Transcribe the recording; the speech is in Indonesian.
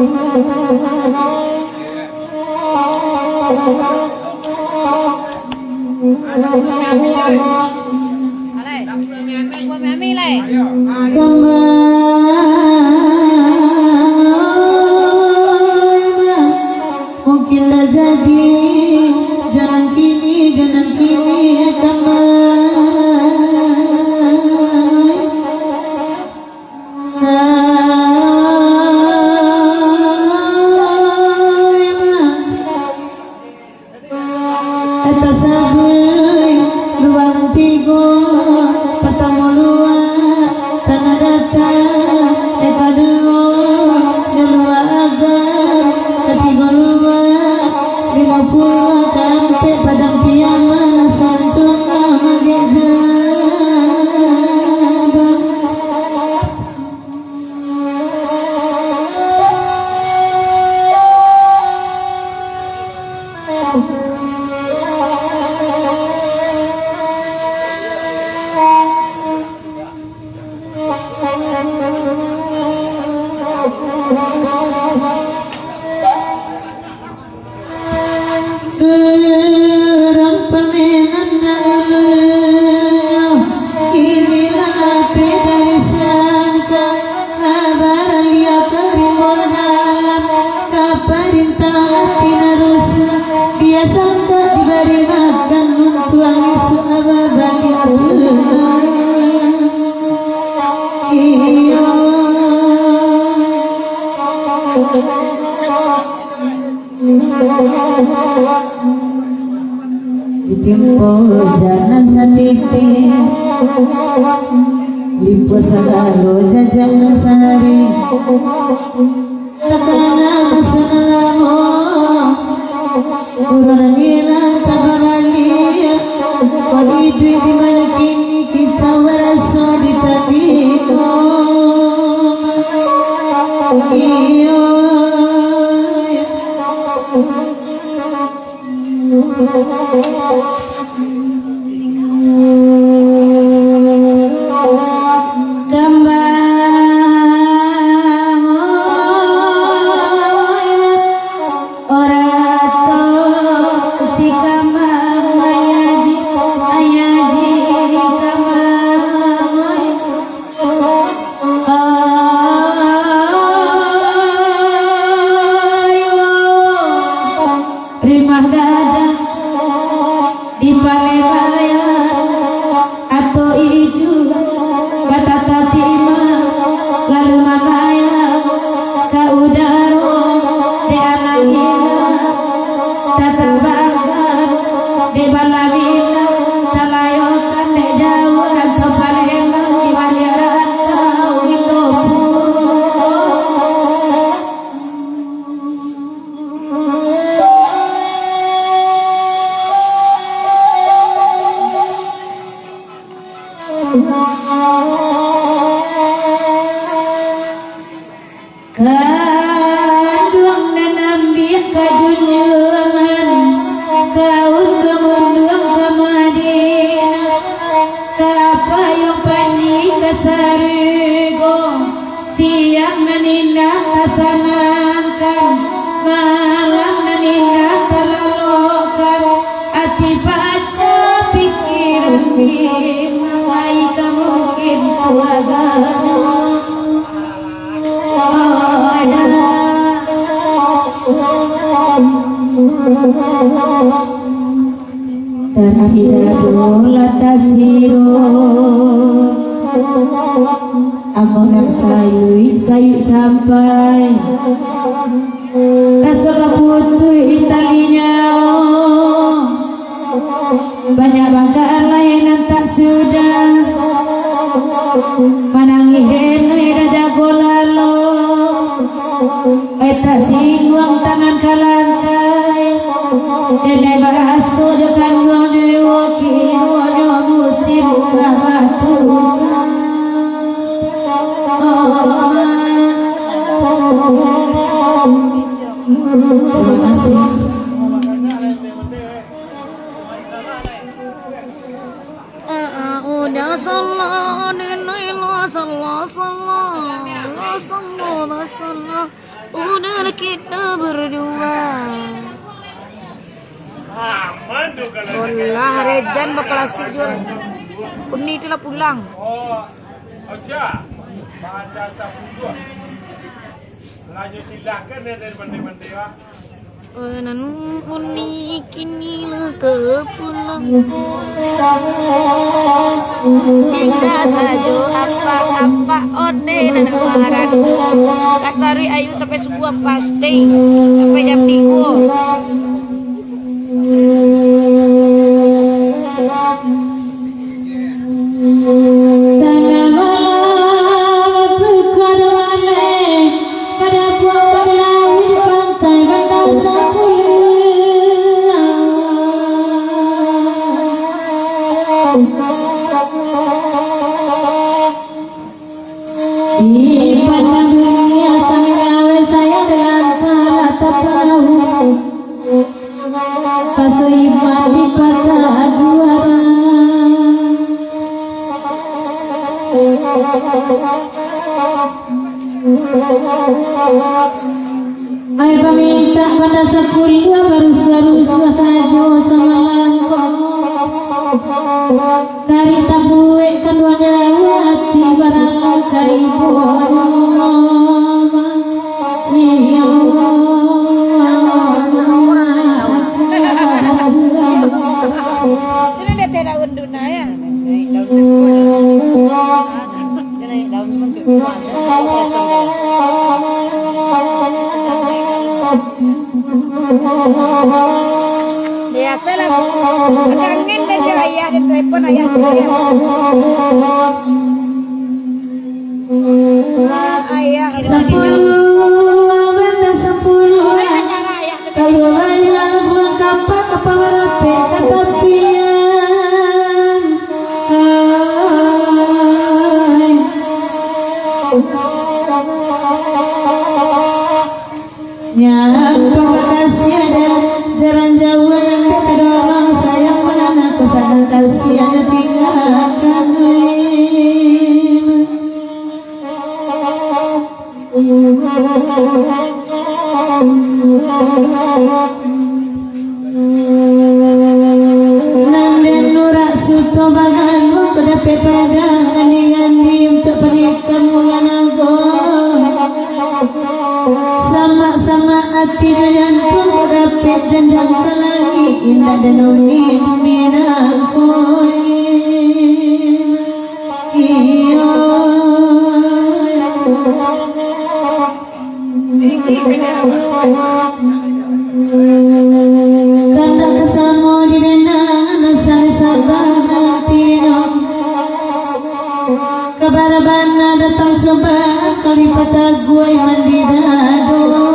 Mungkin jadi jalan kini eta sabeui ruangan tigo pertama lua tanah datang eka dua nelua agar ketiga lua 50 kante padang piaman santung amage jabang Orang pemenan inilah api dari sangka kabar lia kerimo dalam kaperintah tina rusa dia sangka diberi makan tuang isu ababali iyo ditimpo jalan satiti lipo sagalo jajang sari takana masalamo kurang hilang tabarali kodi dui di mana kini kita waraso di tabiko iyo rimah dada di Palembaya atau ijo batata tima lalu makaya ka udaro de anagina tata bagan de balabina talayokan de jauh atau Palembang di Baliaran tau itu kaduang dan ambil kajunjungan kaun kemunduang ke Madinah kapayong pandi kasarigo siang nanindah kasanangkan malam nanindah kalalokan ati paca pikiran bimai kamungkin tuagana Tasiro amongan sayu sampai rasa kaputu italinya banyak bangkaan layanan tak sudah manangihin ida golalo eta singwang tangan kalantai dene baraso dekan wong dewa kiro musim batu terima kasih. Udah salah dinilai salah udah kita berdua. Aman tuh kalau Allah Rejan bakal asik juga. Uni itulah pulang. oh oja pada sabtu lanjut silakan dari mandi-mandi ya. Nan uni kini ke pulang. Kita saja apa-apa ode dan kemarin. Lastari ayu sampai sebuah pasti sampai jam 3. Di padang dunia sambil gawe saya dengan kata perahu Kasuibat di patah juara. Ay paminta pada 10 baru saja sama langkong dari tabuek keduanya hati barang kaibu Ini dia teh daun duna ya. Daun biasa lah. Kangen dan dia ayah dan telepon ayah sendiri. Ayah benda 10 kalau ayah buang kapak apa merape kata pian nyapa makasih ada jalan jauh nanti kedua orang sayang mana kesana kasih hanya tinggalkan Nanden nurak suto baganmu kedape padang andi untuk pernikahan mulan ago sama-sama hati dan pun kedape dan jangka lagi indah dan unik minakoi iyo kanda kesamo di dena nasar sabah tino kabar bana datang coba kali patah gue mandi dado